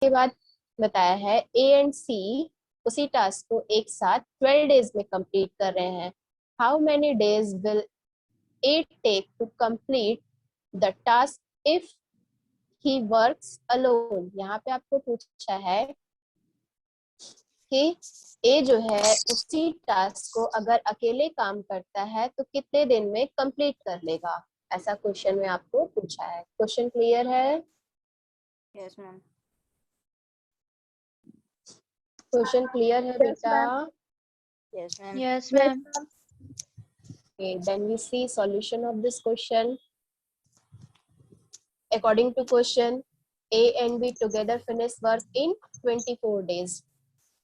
के बाद बताया है ए एंड सी उसी टास्क को एक साथ 12 डेज में कंप्लीट कर रहे हैं। How many days will it take to complete the task if he works alone. यहाँ पे आपको पूछा है कि ए जो है उसी टास्क को अगर अकेले काम करता है तो कितने दिन में कंप्लीट कर लेगा, ऐसा क्वेश्चन में आपको पूछा है। क्वेश्चन क्लियर है? Yes ma'am. क्वेश्चन क्लियर है बेटा? Yes ma'am. Yes, ma'am. Okay, then we see solution of this question. According to question, A and B together finish work in 24 days.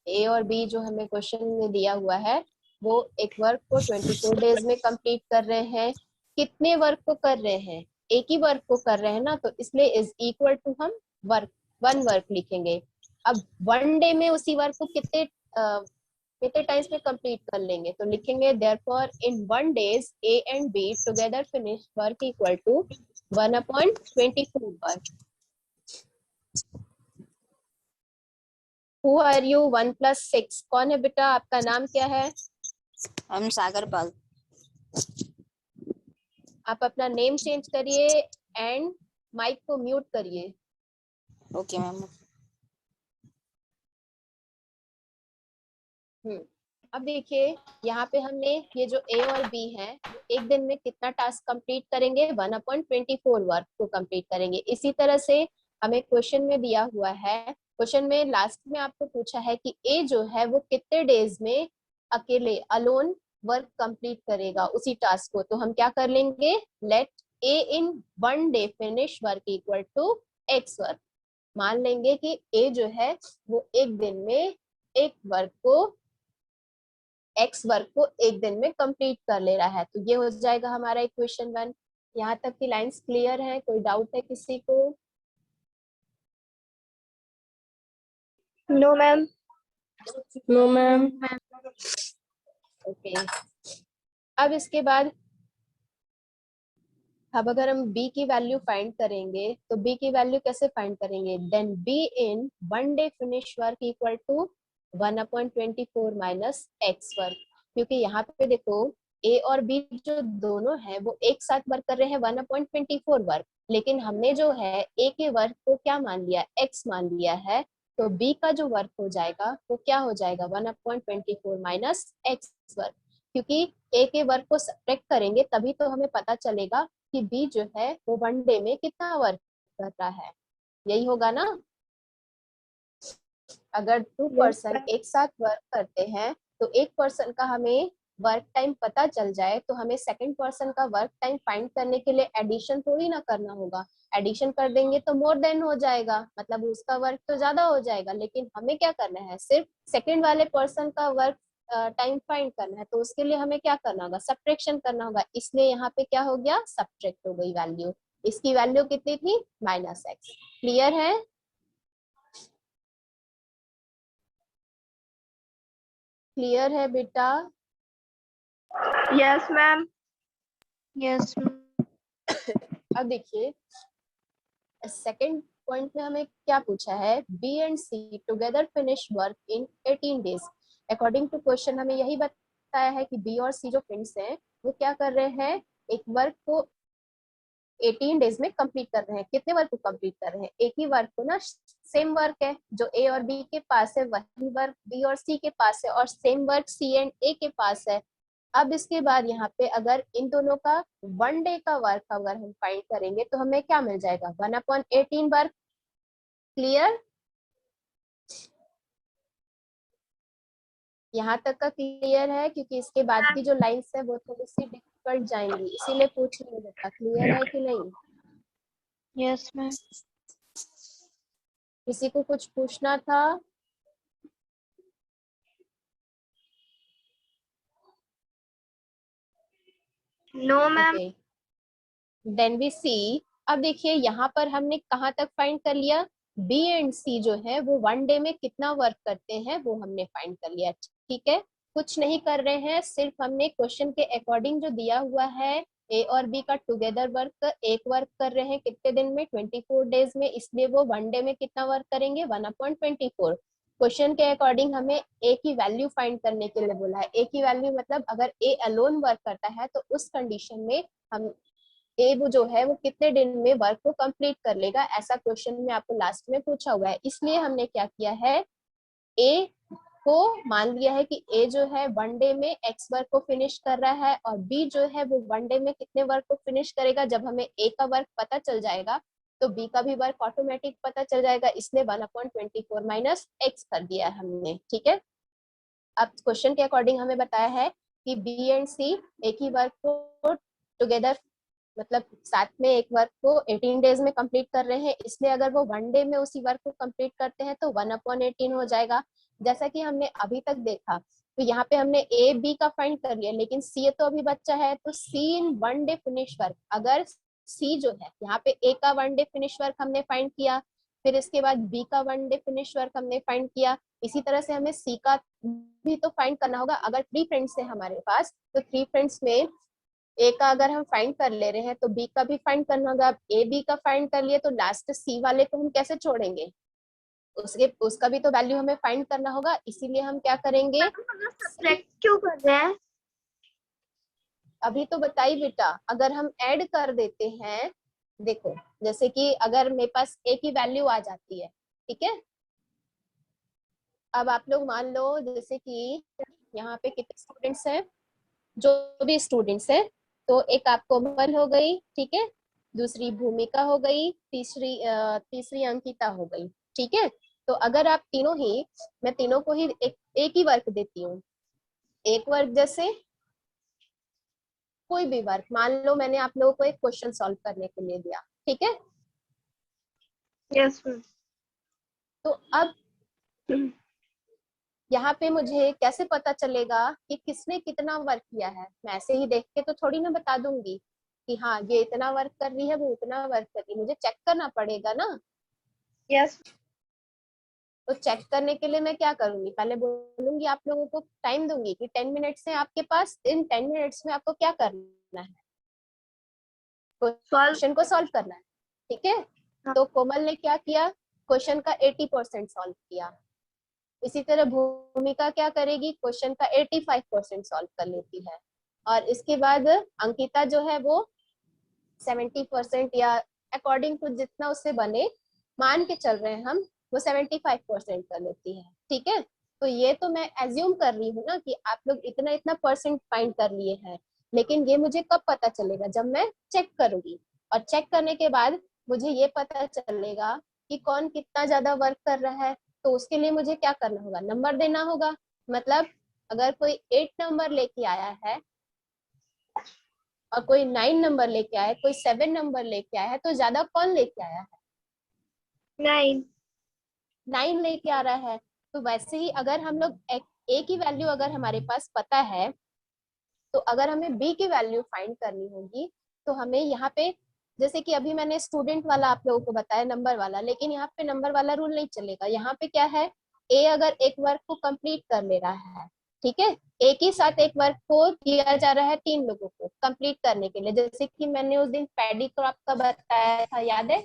A और B जो हमें question में दिया हुआ है वो एक वर्क को 24 डेज में कंप्लीट कर रहे हैं। कितने वर्क को कर रहे हैं? एक ही वर्क को कर रहे हैं ना, तो इसलिए इज इक्वल टू हम वर्क वन वर्क लिखेंगे। अब वन डे में उसी वर्क को कितने टाइम्स में कंप्लीट कर लेंगे, तो लिखेंगे therefore in one days A and B together finish work equal to 1/24 work. Who are you? 1+6 कौन है बेटा? आपका नाम क्या है? हम सागर पाल। आप अपना नेम चेंज करिए एंड माइक को म्यूट करिए। Okay ma'am. अब देखिए यहाँ पे हमने ये जो ए और बी है एक दिन में कितना टास्क कंप्लीट करेंगे, 1/24 वर्क को कंप्लीट करेंगे। इसी तरह से हमें क्वेश्चन में दिया हुआ है, क्वेश्चन में लास्ट में आपको पूछा है कि ए जो है वो कितने डेज में अकेले अलोन वर्क कंप्लीट करेगा उसी टास्क को। तो हम क्या कर लेंगे, let A in one day finish work equal to x work. मान लेंगे कि ए जो है वो एक दिन में एक वर्क को एक्स वर्क को एक दिन में कंप्लीट कर ले रहा है। तो ये हो जाएगा हमारा इक्वेशन 1। यहाँ तक की लाइंस क्लियर है? कोई डाउट है किसी को? No, ma'am. No, ma'am. Okay. अब इसके बाद अब अगर हम b की वैल्यू फाइंड करेंगे तो b की वैल्यू कैसे फाइंड करेंगे, then b in one day finish work equal to 1/24 minus x work. क्योंकि यहाँ पे देखो a और b जो दोनों है वो एक साथ वर्क कर रहे हैं 1/24 वर्क, लेकिन हमने जो है a के वर्क को क्या मान लिया, x मान लिया है। तो b का जो वर्क हो जाएगा वो क्या हो जाएगा, 1/24 माइनस एक्स वर्क। क्योंकि a के वर्क को सब्ट्रैक्ट करेंगे तभी तो हमें पता चलेगा कि बी जो है वो वन डे में कितना वर्क कर रहा है। यही होगा ना? अगर 2 पर्सन एक साथ वर्क करते हैं तो एक पर्सन का हमें वर्क टाइम पता चल जाए तो हमें सेकंड पर्सन का वर्क टाइम फाइंड करने के लिए एडिशन थोड़ी ना करना होगा। एडिशन कर देंगे तो मोर देन हो जाएगा, मतलब उसका वर्क तो ज्यादा हो जाएगा, लेकिन हमें क्या करना है, सिर्फ सेकंड वाले पर्सन का वर्क टाइम फाइंड करना है। तो उसके लिए हमें क्या करना होगा, सब्ट्रैक्शन करना होगा। इसलिए यहाँ पे क्या हो गया, सब्ट्रैक्ट हो गई वैल्यू। इसकी वैल्यू कितनी थी, -x। क्लियर है? क्लियर है बेटा? Yes, ma'am. Yes, ma'am. अब देखिए सेकंड पॉइंट में हमें क्या पूछा है, B and C together finish work in 18 days. According to question हमें यही बताया है कि बी और सी जो फ्रेंड्स हैं वो क्या कर रहे हैं, एक वर्क को 18 डेज में कंप्लीट कर रहे हैं। कितने वर्क को कंप्लीट कर रहे हैं, एक ही वर्क को ना, सेम वर्क है जो ए और बी के पास है वही वर्क बी और सी के पास है, और सेम वर्क सी एंड ए के पास है। अब इसके बाद यहाँ पे अगर इन दोनों का वन डे का वर्क अगर हम फाइंड करेंगे तो हमें क्या मिल जाएगा, 1/18 वर्क। क्लियर? यहाँ तक का क्लियर है? क्योंकि इसके बाद की जो लाइंस है वो थोड़ी सी डिफिकल्ट जाएंगी, इसीलिए पूछ रही हूँ बेटा, क्लियर है कि नहीं? Yes, ma'am. किसी को कुछ पूछना था? No, ma'am. देन वी सी। अब देखिए यहाँ पर हमने कहाँ तक फाइंड कर लिया, बी एंड सी जो है वो वन डे में कितना वर्क करते हैं वो हमने फाइंड कर लिया। ठीक है, कुछ नहीं कर रहे हैं, सिर्फ हमने क्वेश्चन के अकॉर्डिंग जो दिया हुआ है ए और बी का टुगेदर वर्क, एक वर्क कर रहे हैं कितने दिन में, 24 डेज में, इसलिए वो वन डे में कितना वर्क करेंगे, 1/24। क्वेश्चन के अकॉर्डिंग हमें ए की वैल्यू फाइंड करने के लिए बोला है। ए की वैल्यू मतलब अगर ए अलोन वर्क करता है तो उस कंडीशन में हम ए वो जो है वो कितने दिन में वर्क को कंप्लीट कर लेगा, ऐसा क्वेश्चन में आपको लास्ट में पूछा हुआ है। इसलिए हमने क्या किया है, ए को मान लिया है कि ए जो है वन डे में एक्स वर्क को फिनिश कर रहा है, और बी जो है वो वन डे में कितने वर्क को फिनिश करेगा। जब हमें ए का वर्क पता चल जाएगा तो बी का भी वर्क ऑटोमेटिक पता चल जाएगा, इसलिए 1/24 माइनस एक्स कर दिया है हमने। ठीक है, अब क्वेश्चन के अकॉर्डिंग हमें बताया है कि बी एंड सी एक ही वर्क को टुगेदर मतलब साथ में एक वर्क को 18 डेज में कंप्लीट कर रहे हैं, इसलिए अगर वो वन डे में उसी वर्क को कंप्लीट करते हैं तो 1/18 हो जाएगा। जैसा कि हमने अभी तक देखा, तो यहाँ पे हमने ए बी का फाइंड कर लिया, लेकिन सी तो अभी बच्चा है, तो C in one day finish work, अगर सी जो है यहाँ पे ए का वन डे फिनिश वर्क हमने फाइंड किया, फिर इसके बाद बी का वन डे फिनिश वर्क हमने फाइंड किया, इसी तरह से हमें सी का भी तो फाइंड करना होगा। अगर 3 फ्रेंड्स है हमारे पास, तो 3 फ्रेंड्स में ए का अगर हम फाइंड कर ले रहे हैं तो बी का भी फाइंड करना होगा। अब ए बी का फाइंड कर लिए तो लास्ट सी वाले को हम कैसे छोड़ेंगे, उसका भी तो वैल्यू हमें फाइंड करना होगा, इसीलिए हम क्या करेंगे, सब्ट्रैक्ट क्यों कर रहे हैं? अभी तो बताइए बेटा, अगर हम ऐड कर देते हैं, देखो जैसे कि अगर मेरे पास ए की वैल्यू आ जाती है, ठीक है, अब आप लोग मान लो जैसे कि यहाँ पे कितने स्टूडेंट्स हैं, जो भी स्टूडेंट्स हैं, तो एक आप कोमल हो गई, ठीक है, दूसरी भूमिका हो गई, तीसरी अंकिता हो गई, ठीक है। तो अगर आप तीनों ही, मैं तीनों को ही एक ही वर्क देती हूँ, एक वर्क जैसे कोई भी वर्क, मान लो मैंने आप लोगों को एक क्वेश्चन सॉल्व करने के लिए दिया, ठीक है, यस मैम। तो अब यहाँ पे मुझे कैसे पता चलेगा कि किसने कितना वर्क किया है, मैं ऐसे ही देख के तो थोड़ी ना बता दूंगी कि हाँ ये इतना वर्क कर रही है, वो इतना वर्क कर रही है, मुझे चेक करना पड़ेगा ना। यस तो चेक करने के लिए मैं क्या करूंगी, पहले बोलूंगी आप लोगों को टाइम दूंगी कि 10 मिनट्स है आपके पास, इन 10 मिनट्स में आपको क्या करना है, क्वेश्चन को सॉल्व करना है, ठीक है। तो कोमल ने क्या किया, क्वेश्चन का 80% सॉल्व किया, इसी तरह भूमिका क्या करेगी, क्वेश्चन का 85% सॉल्व कर लेती है, और इसके बाद अंकिता जो है वो 70% या अकॉर्डिंग टू जितना उससे बने, मान के चल रहे हैं हम, वो 75% कर लेती है, ठीक है। तो ये तो मैं एज्यूम कर रही हूँ ना कि आप लोग इतना इतना परसेंट फाइंड कर लिए हैं, लेकिन ये मुझे कब पता चलेगा, जब मैं चेक करूंगी, और चेक करने के बाद मुझे ये पता चलेगा कि कौन कितना ज्यादा वर्क कर रहा है। तो उसके लिए मुझे क्या करना होगा, नंबर देना होगा। मतलब अगर कोई 8 नंबर लेके आया है और कोई 9 नंबर लेके आया है, कोई 7 नंबर लेके आया है, तो ज्यादा कौन लेके आया है, 9 लेके आ रहा है। तो वैसे ही अगर हम लोग ए की वैल्यू अगर हमारे पास पता है, तो अगर हमें बी की वैल्यू फाइंड करनी होगी, तो हमें यहाँ पे, जैसे कि अभी मैंने स्टूडेंट वाला आप लोगों को बताया नंबर वाला, लेकिन यहाँ पे नंबर वाला रूल नहीं चलेगा। यहाँ पे क्या है, ए अगर एक वर्क को कंप्लीट कर ले रहा है, ठीक है, एक ही साथ एक वर्क को दिया जा रहा है 3 लोगों को कंप्लीट करने के लिए, जैसे कि मैंने उस दिन पैडी क्रॉप का बताया था, याद है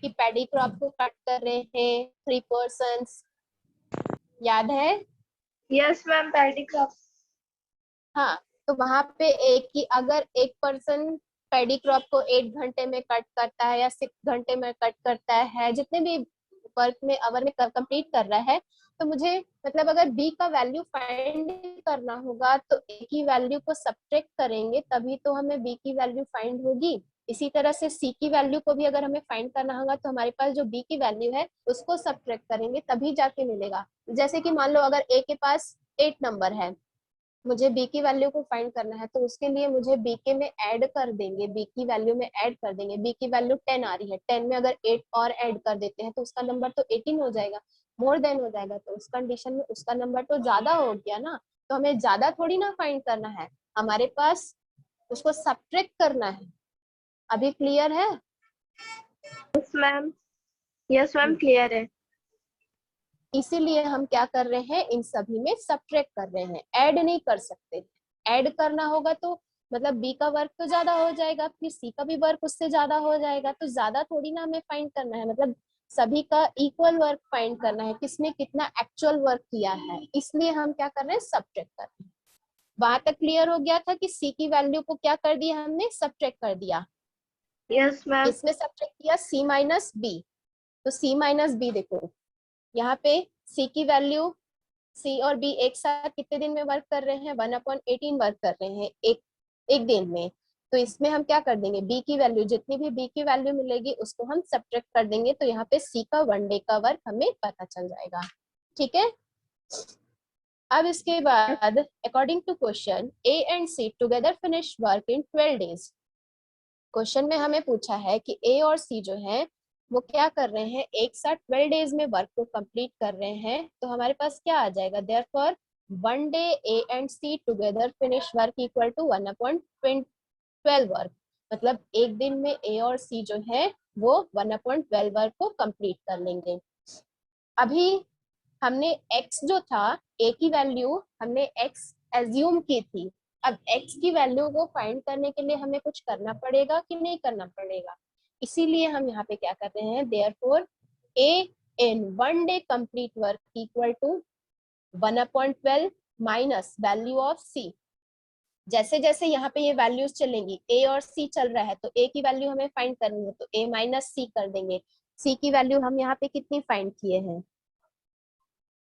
कि पैडी क्रॉप को कट कर रहे हैं 3 पर्सन्स, याद है। Yes ma'am, paddy crop. हाँ, तो वहां पे एक ही, अगर एक पर्सन पैडी क्रॉप को 8 घंटे में कट करता है या 6 घंटे में कट करता है, जितने भी वर्क में आवर में कंप्लीट कर रहा है, तो मुझे मतलब अगर बी का वैल्यू फाइंड करना होगा तो ए की वैल्यू को सब्ट्रैक्ट करेंगे, तभी तो हमें बी की वैल्यू फाइंड होगी। इसी तरह से सी की वैल्यू को भी अगर हमें फाइंड करना होगा तो हमारे पास जो बी की वैल्यू है उसको सब्ट्रैक्ट करेंगे, तभी जाके मिलेगा। जैसे कि मान लो अगर ए के पास 8 नंबर है, मुझे बी की वैल्यू को फाइंड करना है, तो उसके लिए मुझे बी के में ऐड कर देंगे, बी की वैल्यू में ऐड कर देंगे। बी की वैल्यू 10 आ रही है, 10 में अगर 8 और ऐड कर देते हैं तो उसका नंबर तो 18 हो जाएगा, मोर देन हो जाएगा, तो उस कंडीशन में उसका नंबर तो ज्यादा हो गया ना। तो हमें ज्यादा थोड़ी ना फाइंड करना है, हमारे पास उसको सब्ट्रैक्ट करना है। अभी क्लियर है? Yes ma'am, yes ma'am, clear है। इसीलिए हम क्या कर रहे हैं, इन सभी में सब्ट्रैक्ट कर रहे हैं, ऐड नहीं कर सकते। ऐड करना होगा तो मतलब बी का वर्क तो ज्यादा हो जाएगा, फिर सी का भी वर्क उससे ज्यादा हो जाएगा, तो ज्यादा थोड़ी ना हमें फाइंड करना है, मतलब सभी का इक्वल वर्क फाइंड करना है, किसने कितना एक्चुअल वर्क किया है, इसलिए हम क्या कर रहे हैं, सब्ट्रैक्ट कर रहे हैं। वहां तक क्लियर हो गया था कि सी की वैल्यू को क्या कर दिया हमने, सब्ट्रैक्ट कर दिया। Yes, ma'am. किसमें सब्ट्रैक्ट किया, सी माइनस बी। तो सी माइनस बी देखो, यहाँ पे सी की वैल्यू, सी और बी एक साथ कितने दिन में वर्क कर रहे हैं, 1/18 वर्क कर रहे हैं एक दिन में। तो इसमें हम क्या कर देंगे, बी की वैल्यू, जितनी भी बी की वैल्यू मिलेगी उसको हम सब्ट्रैक्ट कर देंगे, तो यहाँ पे सी का 1 डे का वर्क हमें पता चल जाएगा। ठीक है, अब इसके बाद according to question, A and C together finish work in 12 days. Question में हमें पूछा है कि ए और सी जो है वो क्या कर रहे हैं, एक साथ 12 डेज में वर्क को कंप्लीट कर रहे हैं, तो हमारे पास क्या आ जाएगा, therefore 1 day A and C together finish work equal to 1/12 work. मतलब एक दिन में ए और सी जो है वो 1/12 वर्क को कंप्लीट कर लेंगे। अभी हमने x जो था, a की वैल्यू हमने x एज्यूम की थी, अब x की वैल्यू को फाइंड करने के लिए हमें कुछ करना पड़ेगा कि नहीं करना पड़ेगा, इसीलिए हम यहाँ पे क्या कर रहे हैं, therefore a in 1 day complete work equal to 1/12 minus value of c। जैसे जैसे यहाँ पे ये वैल्यूज चलेंगी, a और c चल रहा है, तो a की वैल्यू हमें फाइंड करनी है, तो a माइनस c कर देंगे। c की वैल्यू हम यहाँ पे कितनी फाइंड किए हैं,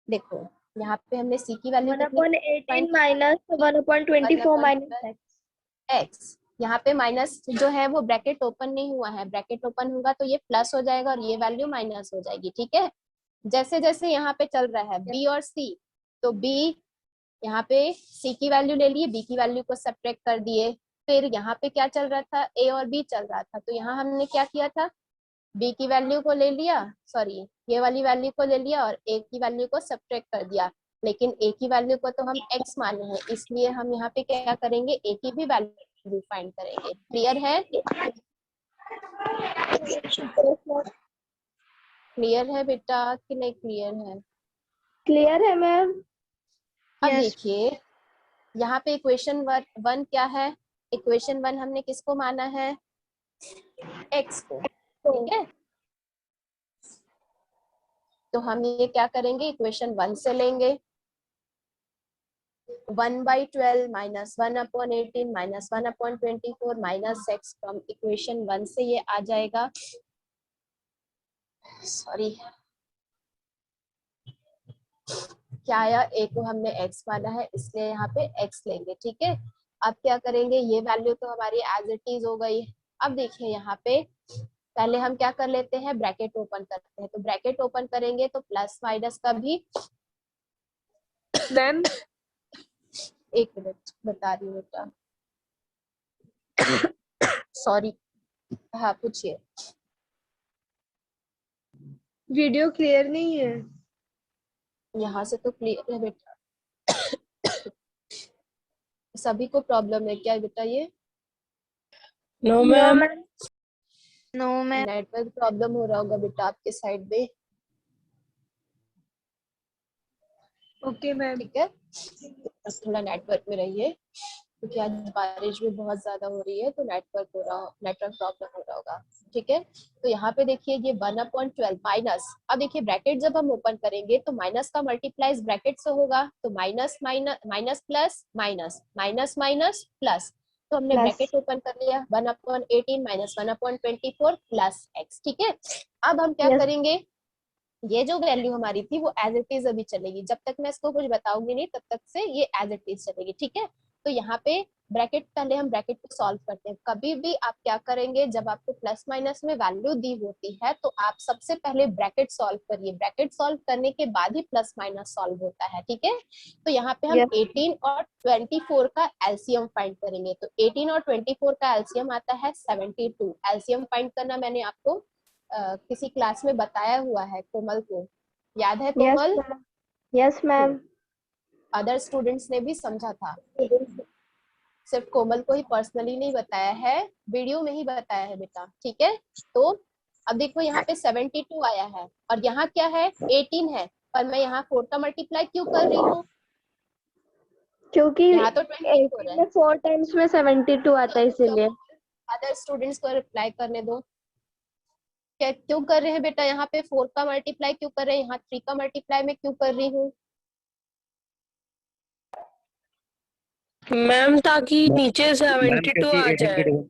देखो यहाँ पे हमने c की वैल्यू कितनी 1/18 minus 1/24 minus x. x, यहाँ पे माइनस जो है वो ब्रैकेट ओपन नहीं हुआ है, ब्रैकेट ओपन होगा तो ये प्लस हो जाएगा और ये वैल्यू माइनस हो जाएगी। ठीक है, जैसे जैसे यहाँ पे चल रहा है b और c, तो b यहाँ पे c की वैल्यू ले लिए, b की वैल्यू को सब्ट्रैक्ट कर दिए, फिर यहाँ पे क्या चल रहा था, a और b चल रहा था, तो यहाँ हमने क्या किया था, b की वैल्यू को ले लिया, सॉरी ये वाली वैल्यू को ले लिया और a की वैल्यू को सब्ट्रैक्ट कर दिया, लेकिन a की वैल्यू को तो हम x माने हैं, इसलिए हम यहाँ पे क्या करेंगे, a की भी वैल्यू फाइंड करेंगे। क्लियर है, क्लियर है बेटा कि नहीं क्लियर है? Clear है मैम? अब Yes. देखिए यहाँ पे इक्वेशन वन क्या है, इक्वेशन 1 हमने किसको माना है, x को। ठीक है, तो हम ये क्या करेंगे, इक्वेशन 1 से लेंगे, 1/12 minus 1/18 minus 1/24 minus x from equation 1 से ये आ जाएगा, सॉरी क्या आया, a को हमने x माना है इसलिए यहाँ पे x लेंगे। ठीक है, अब क्या करेंगे, ये वैल्यू तो हमारी एज इट इज हो गई। अब देखिए यहाँ पे पहले हम क्या कर लेते हैं, ब्रैकेट ओपन करते हैं, तो ब्रैकेट ओपन करेंगे तो प्लस माइनस का भी, मैम एक मिनट बता रही हूँ बेटा, सॉरी, हाँ पूछिए। वीडियो क्लियर नहीं है। यहाँ से तो क्लियर है बेटा, सभी को प्रॉब्लम है क्या बेटा ये? No, No, ma'am. Ma'am. No, ma'am. Network problem हो रहा होगा बेटा आपके साइड में। Okay ma'am. ठीक है, बस थोड़ा नेटवर्क में रहिए क्योंकि आज बारिश भी बहुत ज्यादा हो रही है, तो नेटवर्क प्रॉब्लम हो रहा होगा। ठीक है, तो यहाँ पे देखिए ये 1/12 माइनस, अब देखिए ब्रैकेट जब हम ओपन करेंगे तो माइनस का मल्टीप्लाई ब्रैकेट से होगा, तो minus minus minus plus minus minus minus plus, तो हमने Plus. ब्रैकेट ओपन कर लिया, 1/18 माइनस 1/24 प्लस x। ठीक है, अब हम क्या Yes. करेंगे, ये जो वैल्यू हमारी थी वो एज इट इज अभी चलेगी, जब तक मैं इसको कुछ बताऊंगी नहीं तब तक से ये एज इट इज चलेगी। ठीक है, तो यहाँ पे ब्रैकेट, पहले हम ब्रैकेट को सॉल्व करते हैं। कभी भी आप क्या करेंगे, जब आपको प्लस माइनस में वैल्यू दी होती है तो आप सबसे पहले ब्रैकेट सॉल्व करिए, ब्रैकेट सॉल्व करने के बाद ही प्लस माइनस सॉल्व होता है। ठीक है, तो यहाँ पे हम Yes. 18 और 24 का एलसीएम फाइंड करेंगे, तो 18 और 24 का एलसीएम आता है 72। एलसीएम फाइंड करना मैंने आपको किसी क्लास में बताया हुआ है, कोमल को याद है? Yes, Komal, ma'am. Yes, ma'am. Other students ने भी समझा था, सिर्फ कोमल को ही पर्सनली नहीं बताया है, वीडियो में ही बताया है बेटा। ठीक है, तो अब देखो यहाँ पे 72 आया है और यहाँ क्या है, 18 है, पर मैं यहाँ 4 का मल्टीप्लाई क्यों कर रही हूँ, क्योंकि यहाँ तो 24 18 है। में 4 टाइम्स में 72 आता है इसीलिए। अदर स्टूडेंट्स को रिप्लाई करने दो। क्या क्यों कर रहे हैं बेटा, यहाँ पे 4 का मल्टीप्लाई क्यों कर रहे हैं, यहाँ 3 का मल्टीप्लाई मैं क्यों कर रही हूँ? मैम ताकि नीचे मैम 72 क्योंकि आ 18 जाए। के टेबल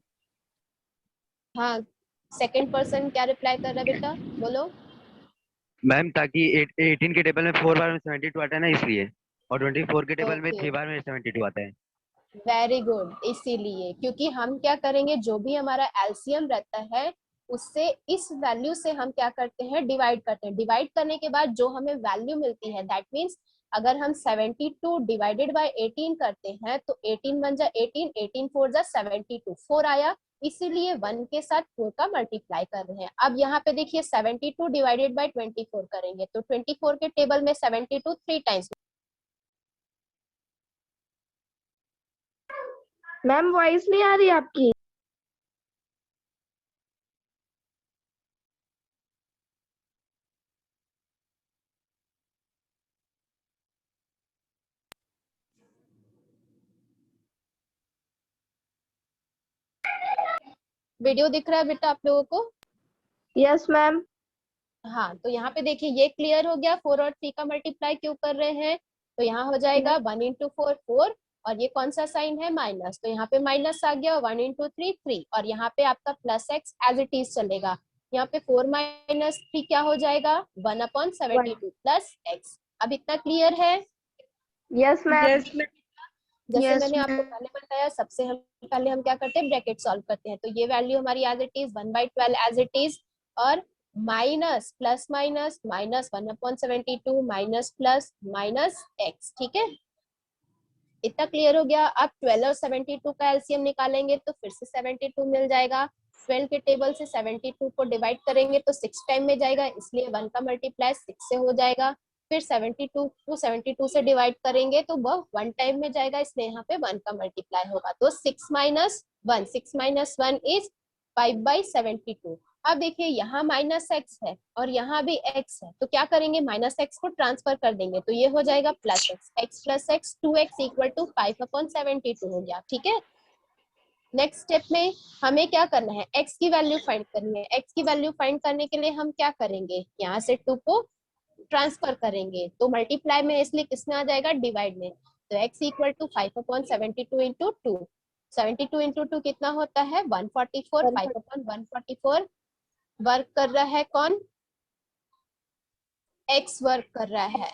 हाँ, सेकंड पर्सन क्या रिप्लाई कर रहा है बेटा, बोलो। मैम ताकि 18 के टेबल में 4 बार में 72 आता है ना, इसलिए। और 24 के टेबल में ओके, 3 बार में 72 आता है। Very good. इसीलिए क्योंकि हम क्या करेंगे, जो भी हमारा एलसीएम रहता है उससे इस वैल्यू से हम क्या करते हैं, डिवाइड करते हैं। डिवाइड करने के बाद जो हमें वैल्यू मिलती है, दैट मीन्स अगर हम 72 डिवाइडेड बाय 18 करते हैं तो 18 बन जा 18, 18 4 जा 72, 4 आया, इसीलिए 1 के साथ 4 का मल्टीप्लाई कर रहे हैं। अब यहाँ पे देखिए 72 डिवाइडेड बाय 24 करेंगे तो 24 के टेबल में 72 3 टाइम्स। मैम वॉइस नहीं आ रही आपकी। वीडियो दिख रहा है बेटा आप लोगों को? Yes ma'am. हाँ, तो यहाँ पे देखिए ये क्लियर हो गया, 4 और 3 का मल्टीप्लाई क्यों कर रहे हैं। तो यहाँ हो जाएगा 1 इंटू 4 4, और ये कौन सा साइन है, माइनस, तो यहाँ पे माइनस आ गया। 1 इंटू 3 3, और यहाँ पे आपका plus x as it is चलेगा। यहाँ पे 4 माइनस 3 क्या हो जाएगा, 1/72 प्लस एक्स। अब इतना क्लियर है? Yes ma'am. जैसे Yes, मैंने आपको ma'am. पहले बताया, सबसे पहले हम क्या करते हैं, ब्रैकेट सॉल्व करते हैं। तो ये वैल्यू हमारी as it is 1/12 as it is, और minus plus minus minus 1/72 minus plus minus x. ठीक है, इतना क्लियर हो गया। अब 12 और 72 का एलसीएम निकालेंगे तो फिर से 72 मिल जाएगा। 12 के टेबल से 72 को डिवाइड करेंगे तो 6 टाइम में जाएगा, इसलिए 1 का मल्टीप्लाई 6 से हो जाएगा। फिर 72 को 72 से डिवाइड करेंगे तो वह 1 टाइम में जाएगा, इसलिए यहाँ पे 1 का मल्टीप्लाई होगा। तो 6 माइनस 1, 6 माइनस 1 इज 5/72। अब देखिए यहाँ माइनस एक्स है और यहाँ भी एक्स है, तो क्या करेंगे, माइनस एक्स को ट्रांसफर कर देंगे तो ये हो जाएगा plus x. X plus x 2x equal to 5/72 हो गया। ठीक है, नेक्स्ट स्टेप में हमें क्या करना है, x की वैल्यू फाइंड करनी है। x की वैल्यू फाइंड करने के लिए हम क्या करेंगे, यहाँ से 2 को ट्रांसफर करेंगे तो मल्टीप्लाई में, इसलिए किसमें आ जाएगा, डिवाइड में। तो x equal to 5/72 into 2, 72 into 2 कितना होता है, 144। 5/144 वर्क कर रहा है कौन, x वर्क कर रहा है।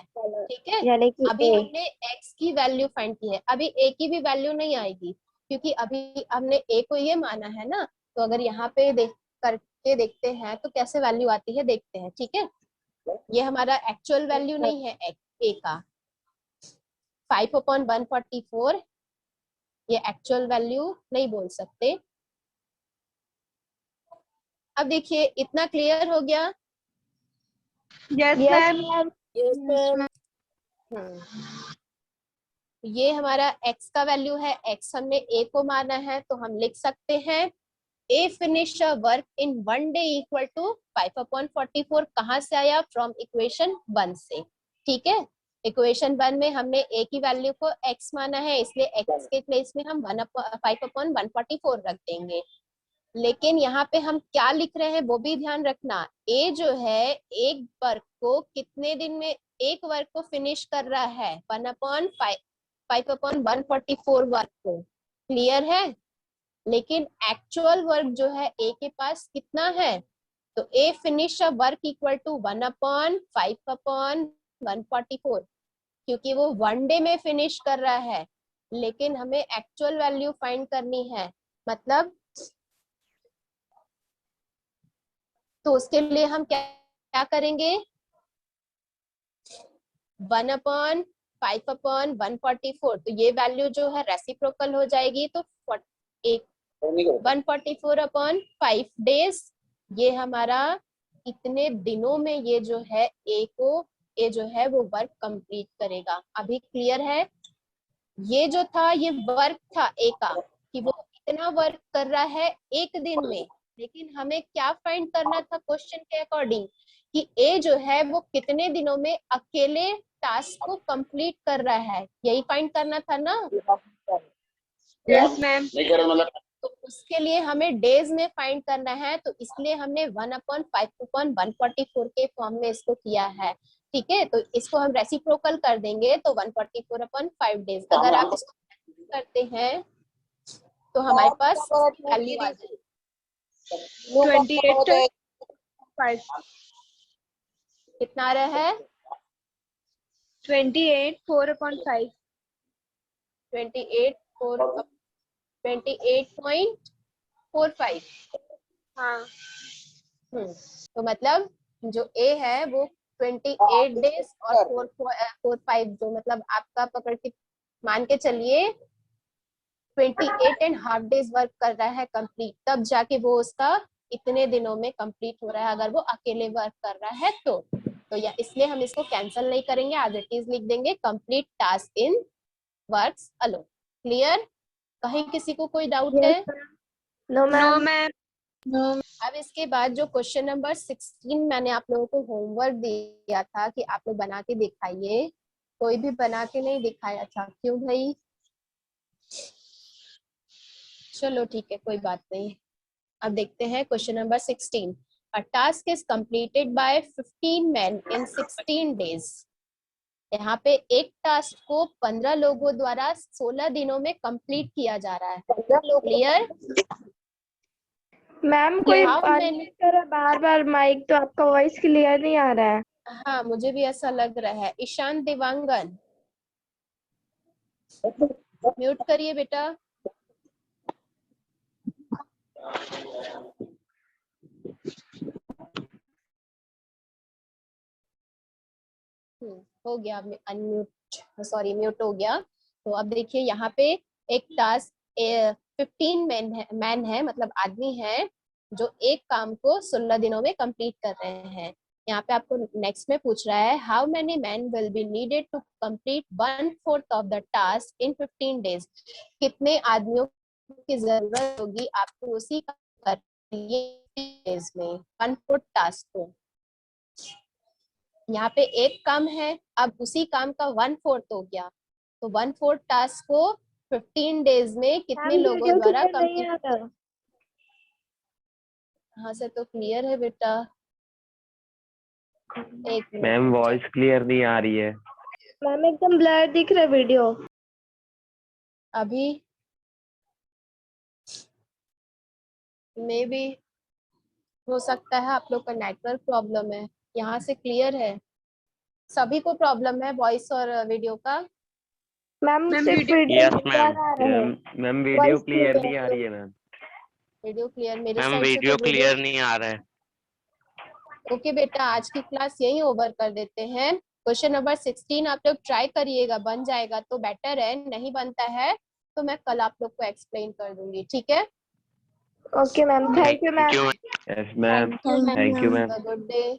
ठीक है, यानी कि अभी A। हमने x की वैल्यू फाइंड की है, अभी a की भी वैल्यू नहीं आएगी क्योंकि अभी हमने a को ये माना है ना। तो अगर यहाँ पे देख करके देखते हैं तो कैसे वैल्यू आती है, देखते हैं। ठीक है, ये हमारा एक्चुअल वैल्यू नहीं है a का, 5/144 ये एक्चुअल वैल्यू नहीं बोल सकते। अब देखिए इतना क्लियर हो गया। Yes ma'am. Yes, ma'am. ये हमारा x का वैल्यू है, x हमने a को माना है, तो हम लिख सकते हैं a finish a work in 1 day equal to 5/44। कहाँ से आया, फ्रॉम इक्वेशन 1 से। ठीक है, इक्वेशन 1 में हमने a की वैल्यू को x माना है, इसलिए x के प्लेस में हम 5/144 रख देंगे। लेकिन यहाँ पे हम क्या लिख रहे हैं वो भी ध्यान रखना, a जो है एक वर्क को कितने दिन में एक वर्क को फिनिश कर रहा है, 5/144 वर्क को, क्लियर है। लेकिन एक्चुअल वर्क जो है ए के पास कितना है, तो A finish a work equal to 1/5/144, क्योंकि वो 1 डे में फिनिश कर रहा है। लेकिन हमें एक्चुअल वैल्यू फाइंड करनी है, मतलब तो उसके लिए हम क्या क्या करेंगे, 1/5/144, तो ये वैल्यू जो है रेसिप्रोकल हो जाएगी, तो 144/5 डेज, ये हमारा इतने दिनों में ये जो है ए जो है वो वर्क कंप्लीट करेगा। अभी क्लियर है, ये जो था ये वर्क था ए का कि वो इतना वर्क कर रहा है एक दिन में। लेकिन हमें क्या फाइंड करना था क्वेश्चन के अकॉर्डिंग, कि ए जो है वो कितने दिनों में अकेले टास्क को कंप्लीट कर रहा है, यही फाइंड करना था ना। Yes ma'am. तो उसके लिए हमें डेज में फाइंड करना है, तो इसलिए हमने 1/5/144 के फॉर्म में इसको किया है। ठीक है, तो इसको हम रेसिप्रोकल कर देंगे तो 144/5 डेज। अगर आप इसको करते हैं तो हमारे पास वैल्यू आ जाएगी 28/5 कितना आ रहा है 28/4/5 28.45। हाँ तो मतलब जो ए है वो 28 डेज और 4.5 जो मतलब आपका पकड़ के मान के चलिए 28.5 डेज वर्क कर रहा है कंप्लीट, तब जाके वो उसका इतने दिनों में कंप्लीट हो रहा है अगर वो अकेले वर्क कर रहा है तो या इसलिए हम इसको कैंसिल नहीं करेंगे, एज इट इज लिख देंगे complete task in works alone. Clear? कहीं किसी को कोई डाउट है? No ma'am. अब इसके बाद जो क्वेश्चन नंबर 16 मैंने आप लोगों को होमवर्क दिया था कि आप लोग बना के दिखाइए, कोई भी बना के नहीं दिखाया था, क्यों भाई? चलो ठीक है, कोई बात नहीं। अब देखते हैं question number 16। A task is completed by 15 men in 16 days. यहाँ पे एक टास्क को 15 लोगों द्वारा 16 दिनों में कंप्लीट किया जा रहा है। क्लियर? मैम कोई How many- अनम्यूट कर रहा है बार-बार माइक, तो आपका वॉइस क्लियर नहीं आ रहा है। हाँ मुझे भी ऐसा लग रहा है। ईशान देवांगन म्यूट करिए बेटा। हो गया अनम्यूट, सॉरी म्यूट हो गया। तो अब देखिए यहाँ पे एक टास्क 15 मैन है मतलब आदमी है जो एक काम को 16 दिनों में कंप्लीट कर रहे हैं। यहाँ पे आपको नेक्स्ट में पूछ रहा है how many man will be needed to complete 1/4 of the task in 15 days. कितने आदमियों की जरूरत होगी आपको उसी का डेज में 1/4 टास्क को। यहाँ पे एक काम है, अब उसी काम का 1/4 हो गया, तो 1/4 टास्क को 15 डेज में कितने मैम लोगों वीडियो द्वारा क्लियर नहीं कंप्लीट। आ रहा। हाँ से तो क्लियर है बेटा, एक मिनट मैम वॉइस क्लियर नहीं आ रही है। मैम एकदम ब्लर दिख रहा है वीडियो। अभी मे बी हो सकता है आप लोग का नेटवर्क प्रॉब्लम है। यहाँ से क्लियर है, सभी को प्रॉब्लम है वॉइस और वीडियो का। मैम सिर्फ वीडियो यस क्लियर आ रहा है। Ma'am video Voice clear clear नहीं आ रही है मैम। वीडियो क्लियर मेरे मैम साइड से वीडियो तो क्लियर नहीं आ रहा है। ओके बेटा, आज की क्लास यही ओवर कर देते हैं। क्वेश्चन नंबर 16 आप लोग ट्राई करिएगा, बन जाएगा तो बेटर है, नहीं बनता है तो मैं कल आप लोग को एक्सप्लेन कर दूंगी। ठीक है? Okay ma'am, thank you ma'am. Yes ma'am, thank you ma'am. Good day.